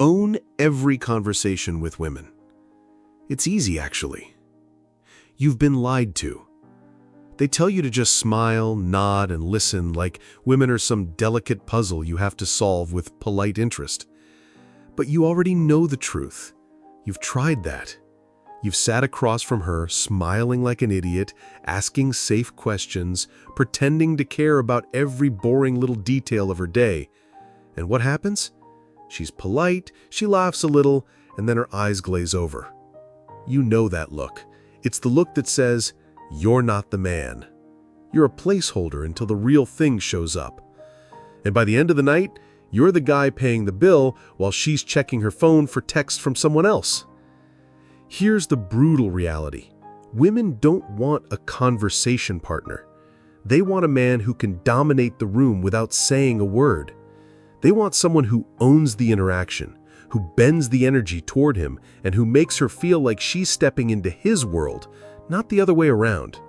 Own every conversation with women. It's easy, actually. You've been lied to. They tell you to just smile, nod, and listen like women are some delicate puzzle you have to solve with polite interest. But you already know the truth. You've tried that. You've sat across from her, smiling like an idiot, asking safe questions, pretending to care about every boring little detail of her day. And what happens? She's polite, she laughs a little, and then her eyes glaze over. You know that look. It's the look that says, "You're not the man." You're a placeholder until the real thing shows up. And by the end of the night, you're the guy paying the bill while she's checking her phone for texts from someone else. Here's the brutal reality. Women don't want a conversation partner. They want a man who can dominate the room without saying a word. They want someone who owns the interaction, who bends the energy toward him, and who makes her feel like she's stepping into his world, not the other way around.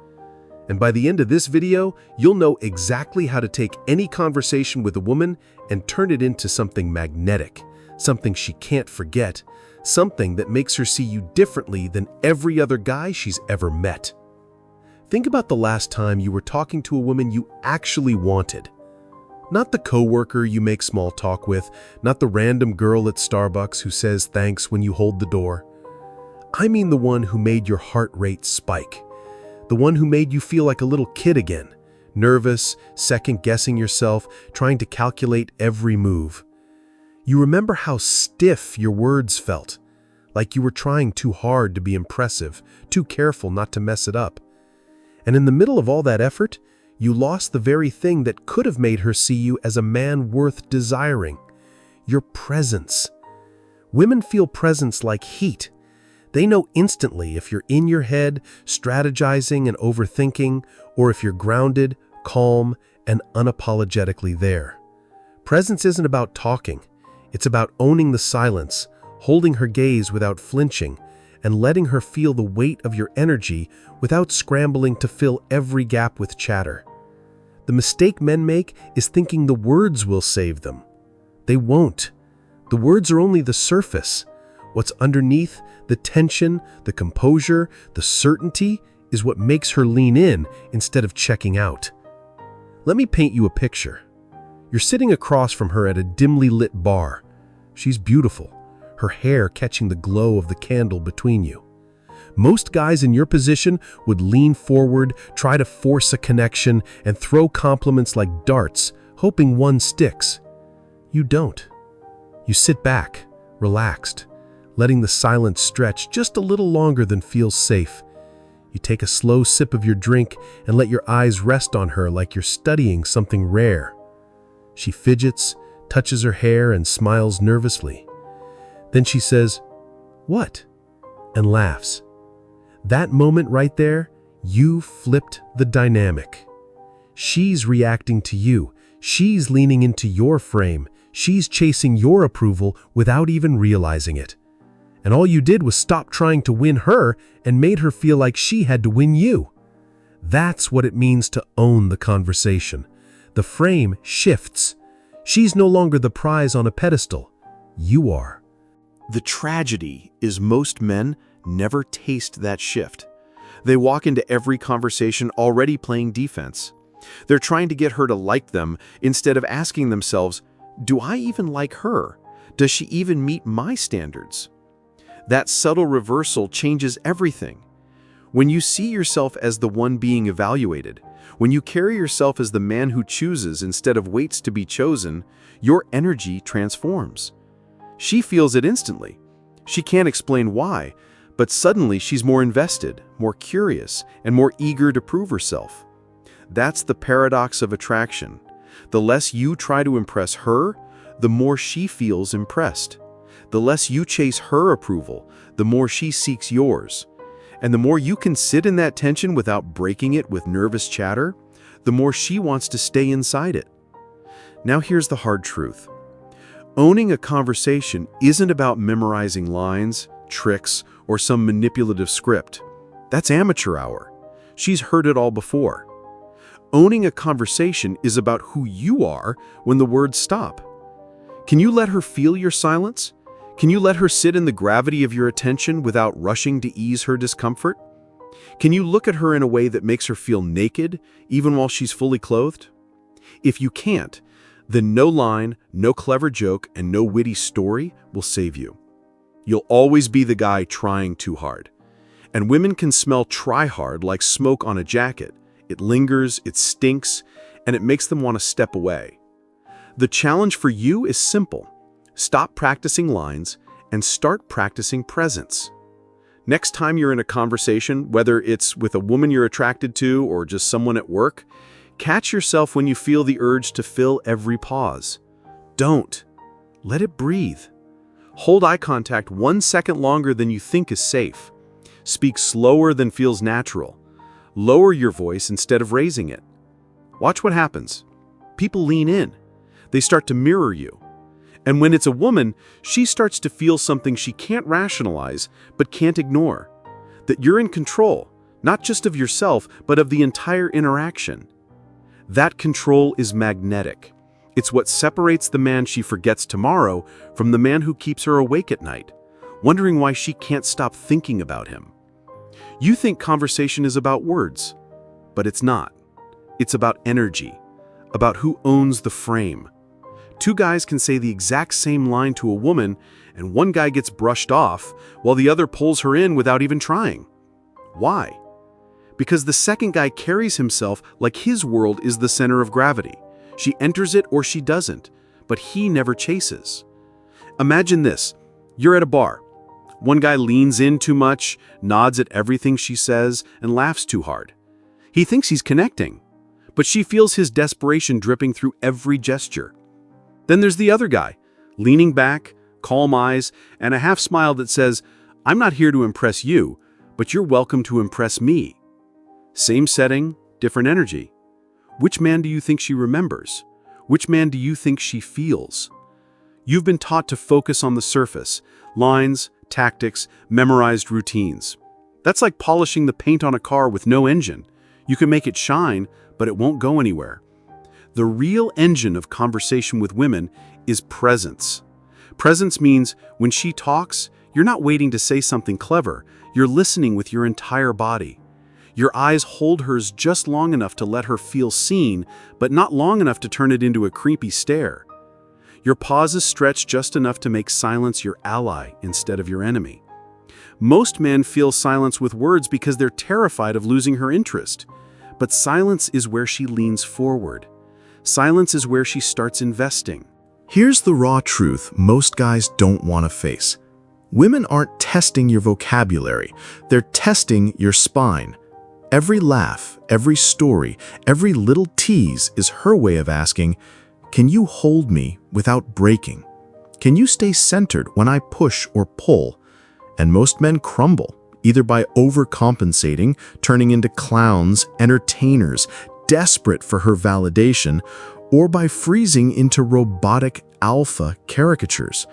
And by the end of this video, you'll know exactly how to take any conversation with a woman and turn it into something magnetic, something she can't forget, something that makes her see you differently than every other guy she's ever met. Think about the last time you were talking to a woman you actually wanted. Not the coworker you make small talk with, not the random girl at Starbucks who says thanks when you hold the door. I mean the one who made your heart rate spike. The one who made you feel like a little kid again, nervous, second-guessing yourself, trying to calculate every move. You remember how stiff your words felt, like you were trying too hard to be impressive, too careful not to mess it up. And in the middle of all that effort, you lost the very thing that could have made her see you as a man worth desiring: your presence. Women feel presence like heat. They know instantly if you're in your head, strategizing and overthinking, or if you're grounded, calm, and unapologetically there. Presence isn't about talking. It's about owning the silence, holding her gaze without flinching, and letting her feel the weight of your energy without scrambling to fill every gap with chatter. The mistake men make is thinking the words will save them. They won't. The words are only the surface. What's underneath, the tension, the composure, the certainty, is what makes her lean in instead of checking out. Let me paint you a picture. You're sitting across from her at a dimly lit bar. She's beautiful, her hair catching the glow of the candle between you. Most guys in your position would lean forward, try to force a connection, and throw compliments like darts, hoping one sticks. You don't. You sit back, relaxed, letting the silence stretch just a little longer than feels safe. You take a slow sip of your drink and let your eyes rest on her like you're studying something rare. She fidgets, touches her hair, and smiles nervously. Then she says, "What?" and laughs. That moment right there, you flipped the dynamic. She's reacting to you. She's leaning into your frame. She's chasing your approval without even realizing it. And all you did was stop trying to win her and made her feel like she had to win you. That's what it means to own the conversation. The frame shifts. She's no longer the prize on a pedestal. You are. The tragedy is most men never taste that shift. They walk into every conversation already playing defense. They're trying to get her to like them instead of asking themselves, do I even like her? Does she even meet my standards? That subtle reversal changes everything. When you see yourself as the one being evaluated, when you carry yourself as the man who chooses instead of waits to be chosen, your energy transforms. She feels it instantly. She can't explain why, but suddenly she's more invested, more curious, and more eager to prove herself. That's the paradox of attraction. The less you try to impress her, the more she feels impressed. The less you chase her approval, the more she seeks yours. And the more you can sit in that tension without breaking it with nervous chatter, the more she wants to stay inside it. Now here's the hard truth. Owning a conversation isn't about memorizing lines, tricks, or some manipulative script. That's amateur hour. She's heard it all before. Owning a conversation is about who you are when the words stop. Can you let her feel your silence? Can you let her sit in the gravity of your attention without rushing to ease her discomfort? Can you look at her in a way that makes her feel naked, even while she's fully clothed? If you can't, then no line, no clever joke, and no witty story will save you. You'll always be the guy trying too hard. And women can smell try hard like smoke on a jacket. It lingers, it stinks, and it makes them want to step away. The challenge for you is simple. Stop practicing lines and start practicing presence. Next time you're in a conversation, whether it's with a woman you're attracted to or just someone at work, catch yourself when you feel the urge to fill every pause. Don't. Let it breathe. Hold eye contact 1 second longer than you think is safe. Speak slower than feels natural. Lower your voice instead of raising it. Watch what happens. People lean in. They start to mirror you. And when it's a woman, she starts to feel something she can't rationalize but can't ignore. That you're in control, not just of yourself, but of the entire interaction. That control is magnetic. It's what separates the man she forgets tomorrow from the man who keeps her awake at night, wondering why she can't stop thinking about him. You think conversation is about words, but it's not. It's about energy, about who owns the frame. Two guys can say the exact same line to a woman, and one guy gets brushed off while the other pulls her in without even trying. Why? Because the second guy carries himself like his world is the center of gravity. She enters it or she doesn't, but he never chases. Imagine this. You're at a bar. One guy leans in too much, nods at everything she says, and laughs too hard. He thinks he's connecting, but she feels his desperation dripping through every gesture. Then there's the other guy, leaning back, calm eyes, and a half smile that says, "I'm not here to impress you, but you're welcome to impress me." Same setting, different energy. Which man do you think she remembers? Which man do you think she feels? You've been taught to focus on the surface, lines, tactics, memorized routines. That's like polishing the paint on a car with no engine. You can make it shine, but it won't go anywhere. The real engine of conversation with women is presence. Presence means when she talks, you're not waiting to say something clever. You're listening with your entire body. Your eyes hold hers just long enough to let her feel seen, but not long enough to turn it into a creepy stare. Your pauses stretch just enough to make silence your ally instead of your enemy. Most men feel silence with words because they're terrified of losing her interest. But silence is where she leans forward. Silence is where she starts investing. Here's the raw truth most guys don't want to face. Women aren't testing your vocabulary, they're testing your spine. Every laugh, every story, every little tease is her way of asking, can you hold me without breaking? Can you stay centered when I push or pull? And most men crumble, either by overcompensating, turning into clowns, entertainers, desperate for her validation, or by freezing into robotic alpha caricatures.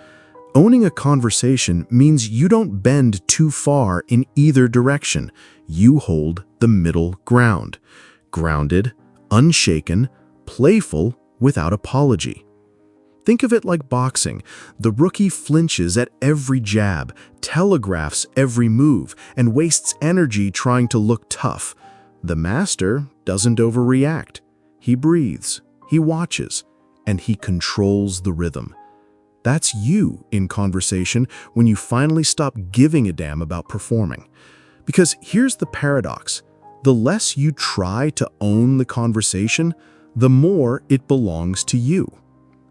Owning a conversation means you don't bend too far in either direction. You hold the middle ground. Grounded, unshaken, playful, without apology. Think of it like boxing. The rookie flinches at every jab, telegraphs every move, and wastes energy trying to look tough. The master doesn't overreact. He breathes, he watches, and he controls the rhythm. That's you in conversation when you finally stop giving a damn about performing. Because here's the paradox. The less you try to own the conversation, the more it belongs to you.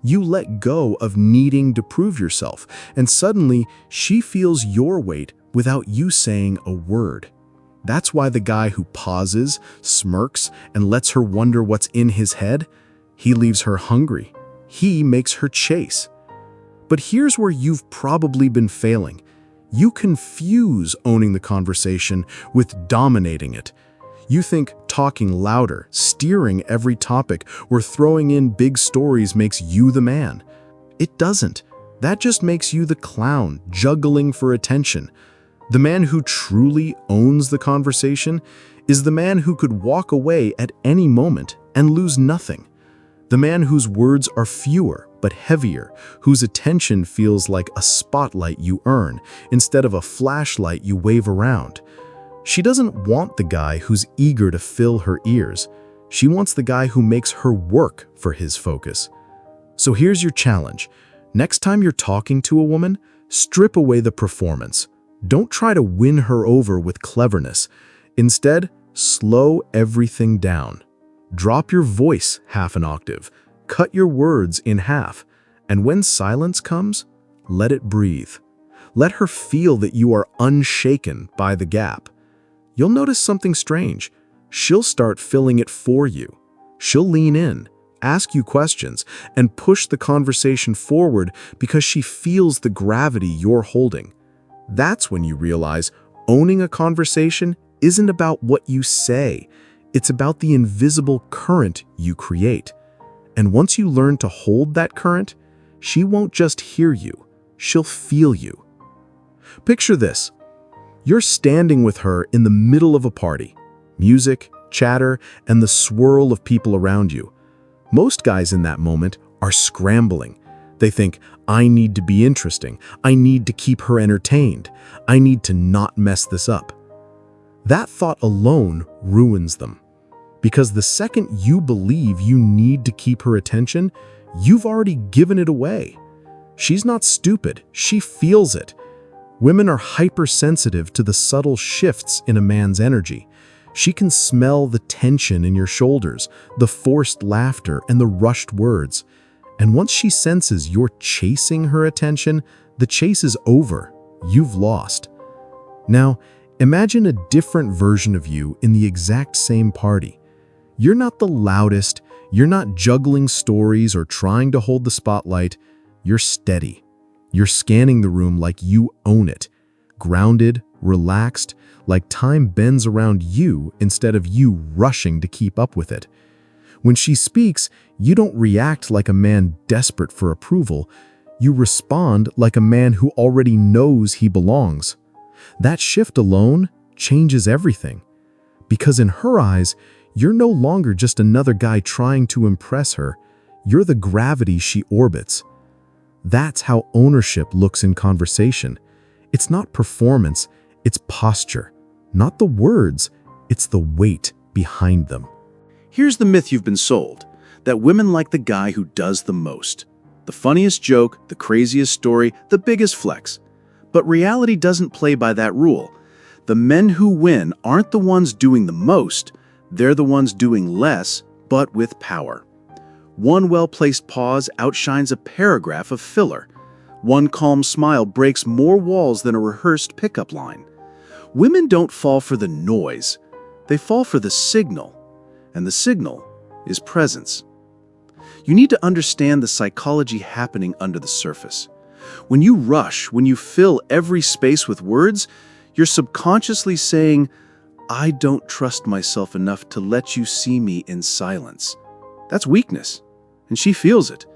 You let go of needing to prove yourself, and suddenly she feels your weight without you saying a word. That's why the guy who pauses, smirks, and lets her wonder what's in his head, he leaves her hungry. He makes her chase. But here's where you've probably been failing. You confuse owning the conversation with dominating it. You think talking louder, steering every topic, or throwing in big stories makes you the man. It doesn't. That just makes you the clown, juggling for attention. The man who truly owns the conversation is the man who could walk away at any moment and lose nothing. The man whose words are fewer but heavier, whose attention feels like a spotlight you earn instead of a flashlight you wave around. She doesn't want the guy who's eager to fill her ears. She wants the guy who makes her work for his focus. So here's your challenge. Next time you're talking to a woman, strip away the performance. Don't try to win her over with cleverness. Instead, slow everything down. Drop your voice half an octave. Cut your words in half. And when silence comes, let it breathe. Let her feel that you are unshaken by the gap. You'll notice something strange. She'll start filling it for you. She'll lean in, ask you questions, and push the conversation forward because she feels the gravity you're holding. That's when you realize owning a conversation isn't about what you say. It's about the invisible current you create. And once you learn to hold that current, she won't just hear you, she'll feel you. Picture this. You're standing with her in the middle of a party. Music, chatter, and the swirl of people around you. Most guys in that moment are scrambling. They think, I need to be interesting. I need to keep her entertained. I need to not mess this up. That thought alone ruins them. Because the second you believe you need to keep her attention, you've already given it away. She's not stupid. She feels it. Women are hypersensitive to the subtle shifts in a man's energy. She can smell the tension in your shoulders, the forced laughter, and the rushed words. And once she senses you're chasing her attention, the chase is over. You've lost. Now, imagine a different version of you in the exact same party. You're not the loudest, you're not juggling stories or trying to hold the spotlight. You're steady. You're scanning the room like you own it. Grounded, relaxed, like time bends around you instead of you rushing to keep up with it. When she speaks, you don't react like a man desperate for approval. You respond like a man who already knows he belongs. That shift alone changes everything. Because in her eyes, you're no longer just another guy trying to impress her. You're the gravity she orbits. That's how ownership looks in conversation. It's not performance, it's posture. Not the words, it's the weight behind them. Here's the myth you've been sold, that women like the guy who does the most. The funniest joke, the craziest story, the biggest flex. But reality doesn't play by that rule. The men who win aren't the ones doing the most, they're the ones doing less, but with power. One well-placed pause outshines a paragraph of filler. One calm smile breaks more walls than a rehearsed pickup line. Women don't fall for the noise, they fall for the signal. And the signal is presence. You need to understand the psychology happening under the surface. When you rush, when you fill every space with words, you're subconsciously saying, I don't trust myself enough to let you see me in silence. That's weakness, and she feels it.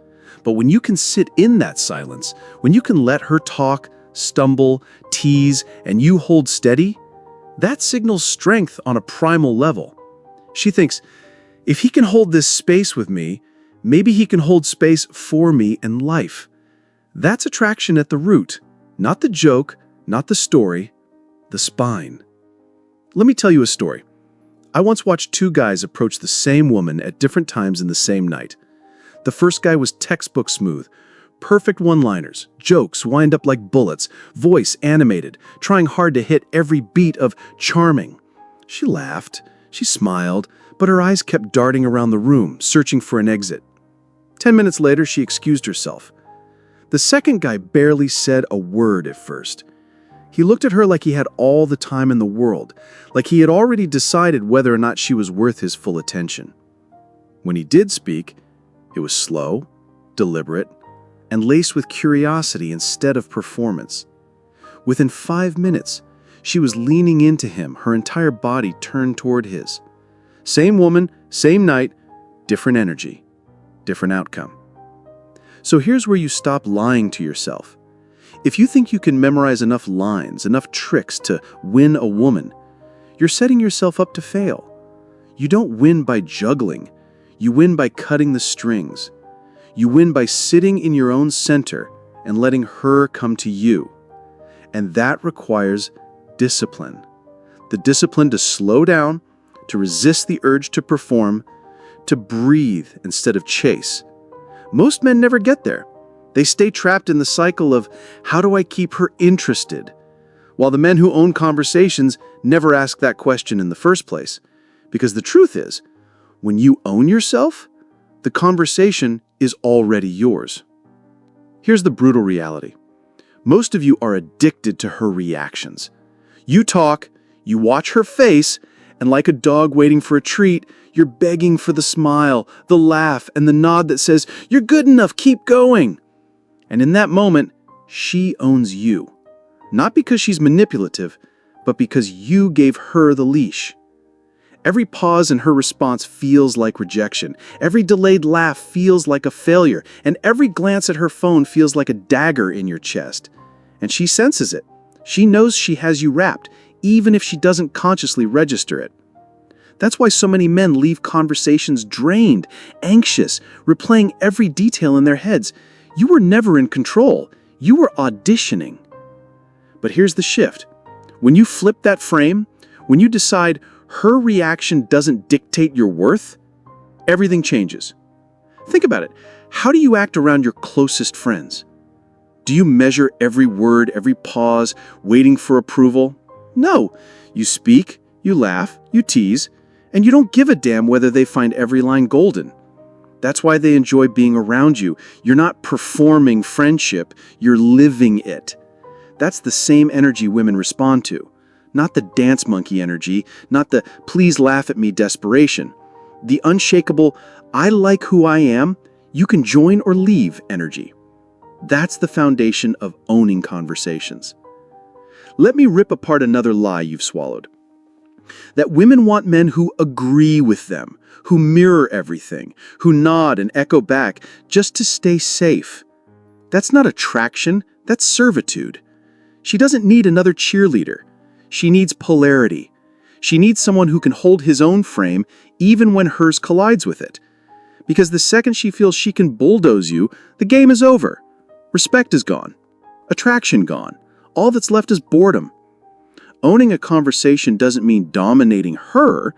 But when you can sit in that silence, when you can let her talk, stumble, tease, and you hold steady, that signals strength on a primal level. She thinks, if he can hold this space with me, maybe he can hold space for me in life. That's attraction at the root, not the joke, not the story, the spine. Let me tell you a story. I once watched two guys approach the same woman at different times in the same night. The first guy was textbook smooth, perfect one-liners, jokes wind up like bullets, voice animated, trying hard to hit every beat of charming. She laughed, she smiled, but her eyes kept darting around the room, searching for an exit. 10 minutes later, she excused herself. The second guy barely said a word at first. He looked at her like he had all the time in the world, like he had already decided whether or not she was worth his full attention. When he did speak, it was slow, deliberate, and laced with curiosity instead of performance. Within 5 minutes, she was leaning into him, her entire body turned toward his. Same woman, same night, different energy, different outcome. So here's where you stop lying to yourself. If you think you can memorize enough lines, enough tricks to win a woman, you're setting yourself up to fail. You don't win by juggling. You win by cutting the strings. You win by sitting in your own center and letting her come to you. And that requires discipline. The discipline to slow down, to resist the urge to perform, to breathe instead of chase. Most men never get there. They stay trapped in the cycle of, how do I keep her interested? While the men who own conversations never ask that question in the first place. Because the truth is, when you own yourself, the conversation is already yours. Here's the brutal reality. Most of you are addicted to her reactions. You talk, you watch her face, and like a dog waiting for a treat, you're begging for the smile, the laugh, and the nod that says, "You're good enough, keep going." And in that moment, she owns you. Not because she's manipulative, but because you gave her the leash. Every pause in her response feels like rejection. Every delayed laugh feels like a failure. And every glance at her phone feels like a dagger in your chest. And she senses it. She knows she has you wrapped, even if she doesn't consciously register it. That's why so many men leave conversations drained, anxious, replaying every detail in their heads. You were never in control. You were auditioning. But here's the shift. When you flip that frame, when you decide her reaction doesn't dictate your worth, everything changes. Think about it. How do you act around your closest friends? Do you measure every word, every pause, waiting for approval? No. You speak, you laugh, you tease, and you don't give a damn whether they find every line golden. That's why they enjoy being around you. You're not performing friendship, you're living it. That's the same energy women respond to. Not the dance monkey energy, not the please laugh at me desperation. The unshakable, I like who I am, you can join or leave energy. That's the foundation of owning conversations. Let me rip apart another lie you've swallowed. That women want men who agree with them, who mirror everything, who nod and echo back just to stay safe. That's not attraction, that's servitude. She doesn't need another cheerleader. She needs polarity. She needs someone who can hold his own frame even when hers collides with it. Because the second she feels she can bulldoze you, the game is over. Respect is gone. Attraction gone. All that's left is boredom. Owning a conversation doesn't mean dominating her.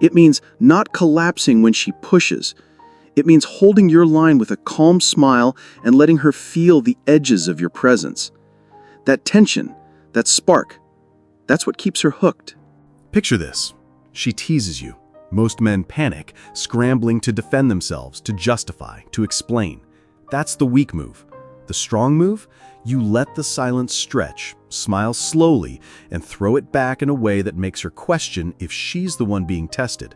It means not collapsing when she pushes. It means holding your line with a calm smile and letting her feel the edges of your presence. That tension, that spark, that's what keeps her hooked. Picture this. She teases you. Most men panic, scrambling to defend themselves, to justify, to explain. That's the weak move. The strong move? You let the silence stretch, smile slowly, and throw it back in a way that makes her question if she's the one being tested.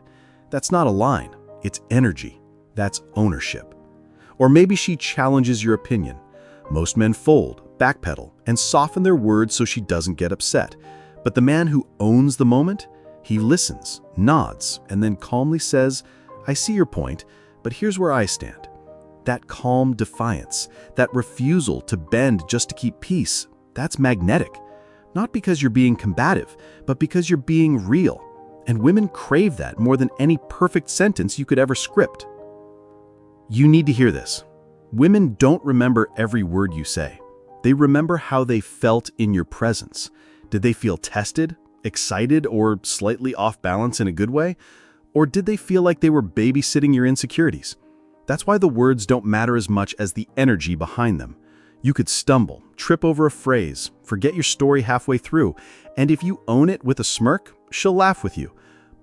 That's not a line. It's energy. That's ownership. Or maybe she challenges your opinion. Most men fold, backpedal, and soften their words so she doesn't get upset. But the man who owns the moment, he listens, nods, and then calmly says, "I see your point, but here's where I stand." That calm defiance, that refusal to bend just to keep peace, that's magnetic. Not because you're being combative, but because you're being real. And women crave that more than any perfect sentence you could ever script. You need to hear this. Women don't remember every word you say. They remember how they felt in your presence. Did they feel tested, excited, or slightly off balance in a good way? Or did they feel like they were babysitting your insecurities? That's why the words don't matter as much as the energy behind them. You could stumble, trip over a phrase, forget your story halfway through, and if you own it with a smirk, she'll laugh with you.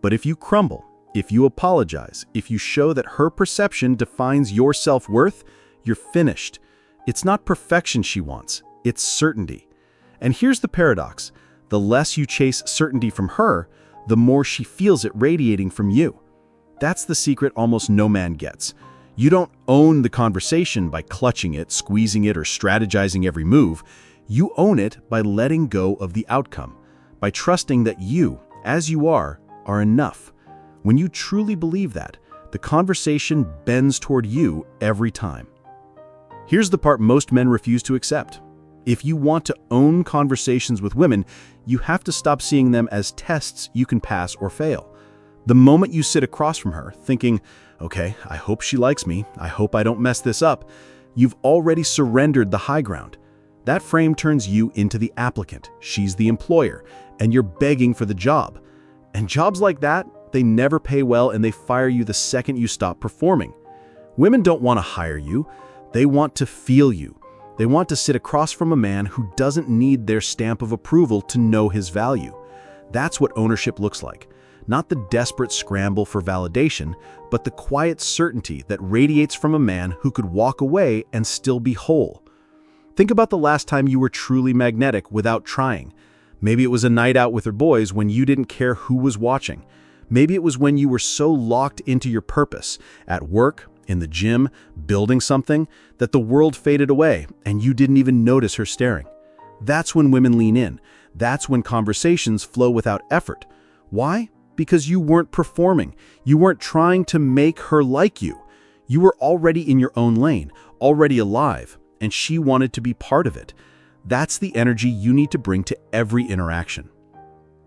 But if you crumble, if you apologize, if you show that her perception defines your self-worth, you're finished. It's not perfection she wants, it's certainty. And here's the paradox. The less you chase certainty from her, the more she feels it radiating from you. That's the secret almost no man gets. You don't own the conversation by clutching it, squeezing it, or strategizing every move. You own it by letting go of the outcome, by trusting that you, as you are enough. When you truly believe that, the conversation bends toward you every time. Here's the part most men refuse to accept. If you want to own conversations with women, you have to stop seeing them as tests you can pass or fail. The moment you sit across from her, thinking, Okay, I hope she likes me. I hope I don't mess this up. You've already surrendered the high ground. That frame turns you into the applicant. She's the employer, and you're begging for the job. And jobs like that, they never pay well and they fire you the second you stop performing. Women don't want to hire you. They want to feel you. They want to sit across from a man who doesn't need their stamp of approval to know his value. That's what ownership looks like. Not the desperate scramble for validation, but the quiet certainty that radiates from a man who could walk away and still be whole. Think about the last time you were truly magnetic without trying. Maybe it was a night out with her boys when you didn't care who was watching. Maybe it was when you were so locked into your purpose, at work, in the gym, building something, that the world faded away and you didn't even notice her staring. That's when women lean in. That's when conversations flow without effort. Why? Because you weren't performing. You weren't trying to make her like you. You were already in your own lane, already alive, and she wanted to be part of it. That's the energy you need to bring to every interaction.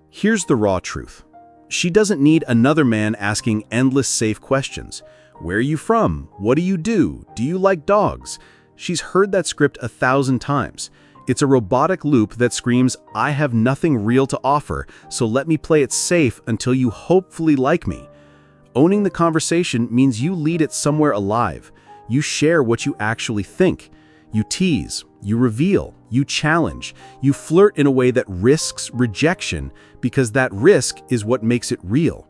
Here's the raw truth. She doesn't need another man asking endless safe questions. Where are you from? What do you do? Do you like dogs? She's heard that script 1,000 times. It's a robotic loop that screams, I have nothing real to offer, so let me play it safe until you hopefully like me. Owning the conversation means you lead it somewhere alive. You share what you actually think. You tease, you reveal, you challenge, you flirt in a way that risks rejection because that risk is what makes it real.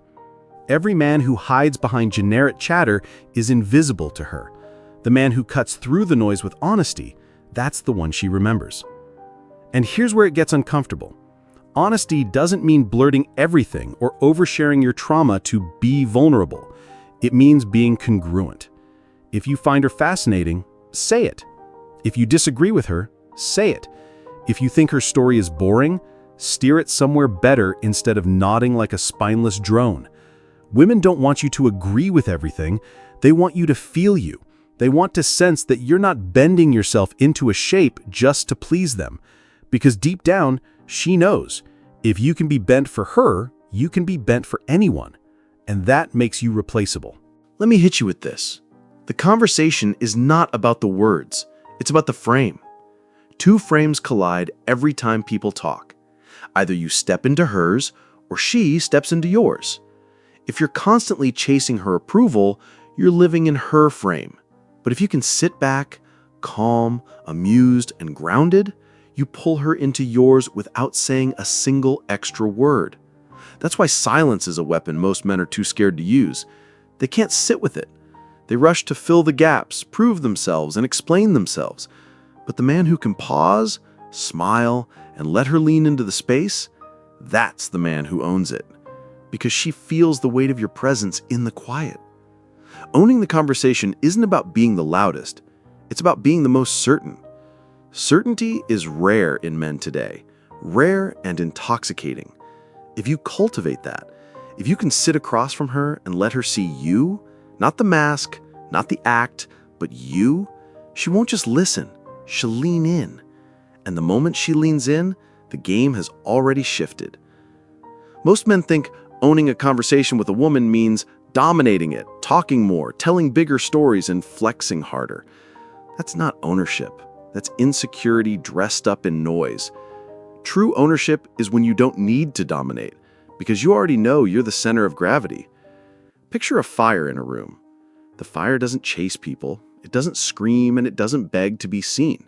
Every man who hides behind generic chatter is invisible to her. The man who cuts through the noise with honesty, that's the one she remembers. And here's where it gets uncomfortable. Honesty doesn't mean blurting everything or oversharing your trauma to be vulnerable. It means being congruent. If you find her fascinating, say it. If you disagree with her, say it. If you think her story is boring, steer it somewhere better instead of nodding like a spineless drone. Women don't want you to agree with everything. They want you to feel you. They want to sense that you're not bending yourself into a shape just to please them. Because deep down, she knows, if you can be bent for her, you can be bent for anyone. And that makes you replaceable. Let me hit you with this. The conversation is not about the words. It's about the frame. Two frames collide every time people talk. Either you step into hers or she steps into yours. If you're constantly chasing her approval, you're living in her frame. But if you can sit back, calm, amused, and grounded, you pull her into yours without saying a single extra word. That's why silence is a weapon most men are too scared to use. They can't sit with it. They rush to fill the gaps, prove themselves, and explain themselves. But the man who can pause, smile, and let her lean into the space, that's the man who owns it. Because she feels the weight of your presence in the quiet. Owning the conversation isn't about being the loudest. It's about being the most certain. Certainty is rare in men today, rare and intoxicating. If you cultivate that, if you can sit across from her and let her see you, not the mask, not the act, but you, she won't just listen, she'll lean in. And the moment she leans in, the game has already shifted. Most men think owning a conversation with a woman means dominating it, talking more, telling bigger stories, and flexing harder. That's not ownership. That's insecurity dressed up in noise. True ownership is when you don't need to dominate, because you already know you're the center of gravity. Picture a fire in a room. The fire doesn't chase people, it doesn't scream, and it doesn't beg to be seen.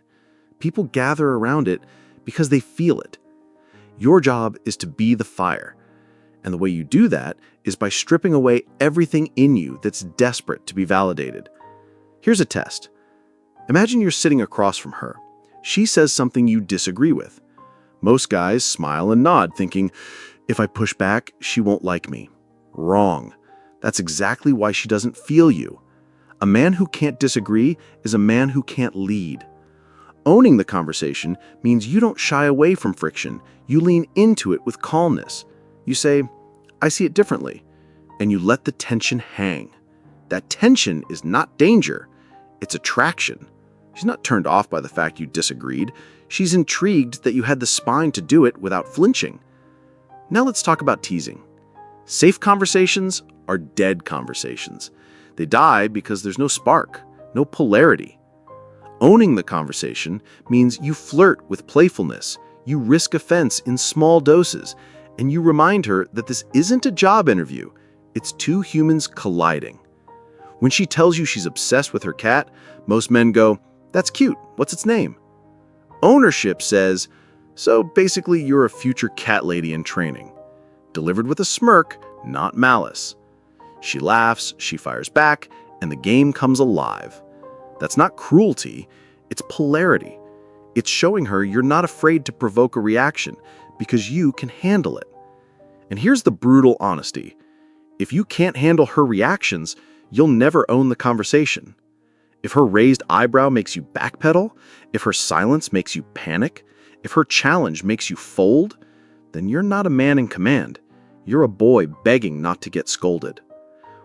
People gather around it because they feel it. Your job is to be the fire. And the way you do that is by stripping away everything in you that's desperate to be validated. Here's a test. Imagine you're sitting across from her. She says something you disagree with. Most guys smile and nod, thinking, if I push back, she won't like me. Wrong. That's exactly why she doesn't feel you. A man who can't disagree is a man who can't lead. Owning the conversation means you don't shy away from friction. You lean into it with calmness. You say, I see it differently, and you let the tension hang. That tension is not danger, it's attraction. She's not turned off by the fact you disagreed. She's intrigued that you had the spine to do it without flinching. Now let's talk about teasing. Safe conversations are dead conversations. They die because there's no spark, no polarity. Owning the conversation means you flirt with playfulness, you risk offense in small doses, and you remind her that this isn't a job interview, it's two humans colliding. When she tells you she's obsessed with her cat, most men go, "That's cute, what's its name?" Ownership says, "So basically you're a future cat lady in training." Delivered with a smirk, not malice. She laughs, she fires back, and the game comes alive. That's not cruelty, it's polarity. It's showing her you're not afraid to provoke a reaction because you can handle it. And here's the brutal honesty. If you can't handle her reactions, you'll never own the conversation. If her raised eyebrow makes you backpedal, if her silence makes you panic, if her challenge makes you fold, then you're not a man in command. You're a boy begging not to get scolded.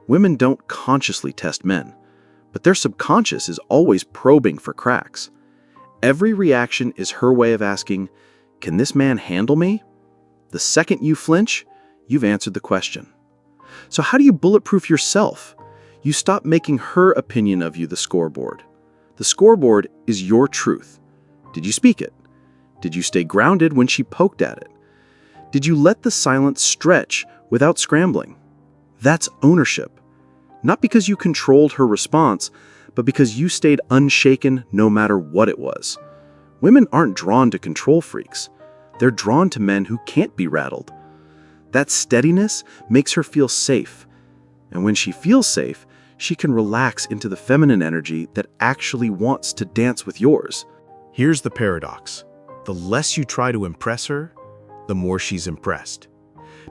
Women don't consciously test men, but their subconscious is always probing for cracks. Every reaction is her way of asking, "Can this man handle me?" The second you flinch, you've answered the question. So how do you bulletproof yourself? You stop making her opinion of you the scoreboard. The scoreboard is your truth. Did you speak it? Did you stay grounded when she poked at it? Did you let the silence stretch without scrambling? That's ownership. Not because you controlled her response, but because you stayed unshaken no matter what it was. Women aren't drawn to control freaks. They're drawn to men who can't be rattled. That steadiness makes her feel safe. And when she feels safe, she can relax into the feminine energy that actually wants to dance with yours. Here's the paradox. The less you try to impress her, the more she's impressed.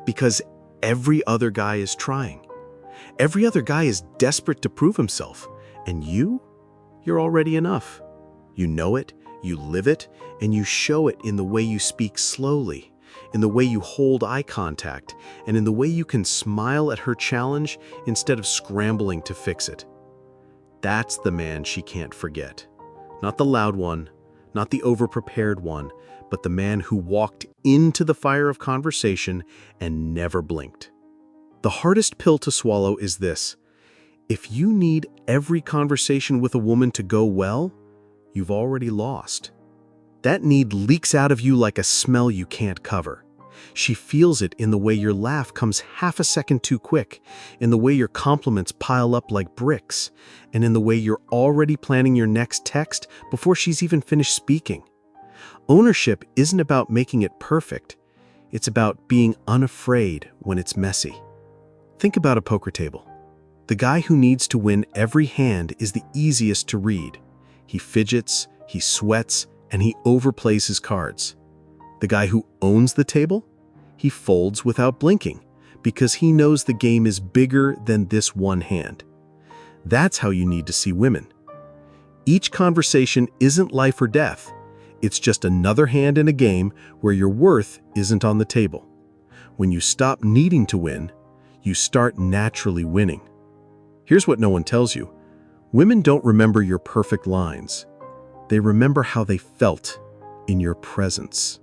Because every other guy is trying. Every other guy is desperate to prove himself. And you're already enough. You know it, you live it, and you show it in the way you speak slowly, in the way you hold eye contact, and in the way you can smile at her challenge instead of scrambling to fix it. That's the man she can't forget. Not the loud one, not the overprepared one, but the man who walked into the fire of conversation and never blinked. The hardest pill to swallow is this. If you need every conversation with a woman to go well, you've already lost. That need leaks out of you like a smell you can't cover. She feels it in the way your laugh comes half a second too quick, in the way your compliments pile up like bricks, and in the way you're already planning your next text before she's even finished speaking. Ownership isn't about making it perfect. It's about being unafraid when it's messy. Think about a poker table. The guy who needs to win every hand is the easiest to read. He fidgets, he sweats, and he overplays his cards. The guy who owns the table? He folds without blinking, because he knows the game is bigger than this one hand. That's how you need to see women. Each conversation isn't life or death. It's just another hand in a game where your worth isn't on the table. When you stop needing to win, you start naturally winning. Here's what no one tells you. Women don't remember your perfect lines. They remember how they felt in your presence.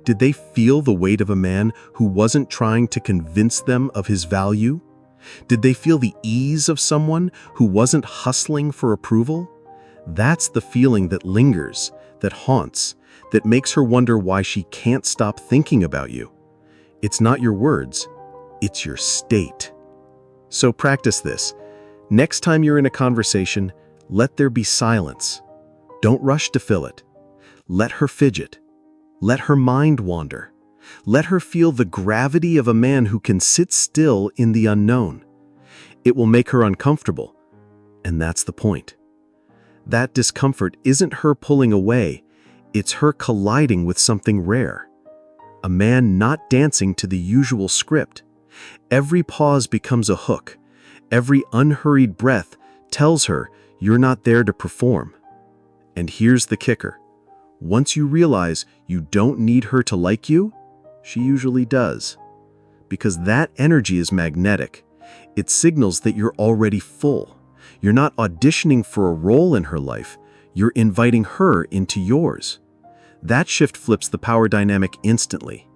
Did they feel the weight of a man who wasn't trying to convince them of his value? Did they feel the ease of someone who wasn't hustling for approval? That's the feeling that lingers, that haunts, that makes her wonder why she can't stop thinking about you. It's not your words, it's your state. So practice this. Next time you're in a conversation, let there be silence. Don't rush to fill it. Let her fidget. Let her mind wander. Let her feel the gravity of a man who can sit still in the unknown. It will make her uncomfortable, and that's the point. That discomfort isn't her pulling away, it's her colliding with something rare. A man not dancing to the usual script. Every pause becomes a hook. Every unhurried breath tells her you're not there to perform. And here's the kicker. Once you realize you don't need her to like you, she usually does. Because that energy is magnetic. It signals that you're already full. You're not auditioning for a role in her life. You're inviting her into yours. That shift flips the power dynamic instantly.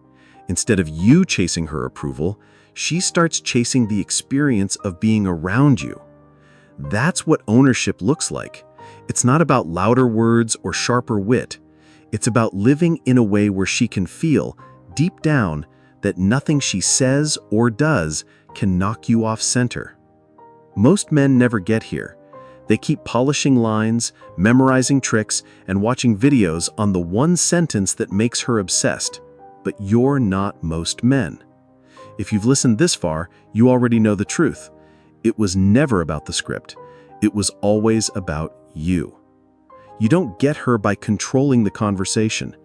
Instead of you chasing her approval, she starts chasing the experience of being around you. That's what ownership looks like. It's not about louder words or sharper wit. It's about living in a way where she can feel, deep down, that nothing she says or does can knock you off center. Most men never get here. They keep polishing lines, memorizing tricks, and watching videos on the one sentence that makes her obsessed. But you're not most men. If you've listened this far, you already know the truth. It was never about the script. It was always about you. You don't get her by controlling the conversation.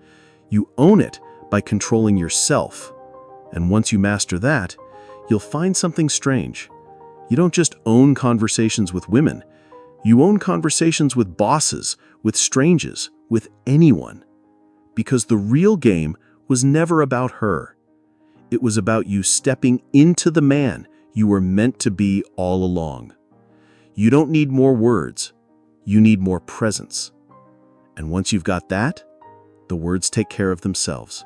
You own it by controlling yourself. And once you master that, you'll find something strange. You don't just own conversations with women. You own conversations with bosses, with strangers, with anyone. Because the real game was never about her. It was about you stepping into the man you were meant to be all along. You don't need more words. You need more presence. And once you've got that, the words take care of themselves.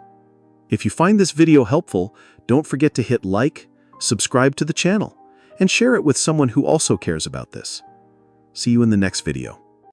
If you find this video helpful, don't forget to hit like, subscribe to the channel, and share it with someone who also cares about this. See you in the next video.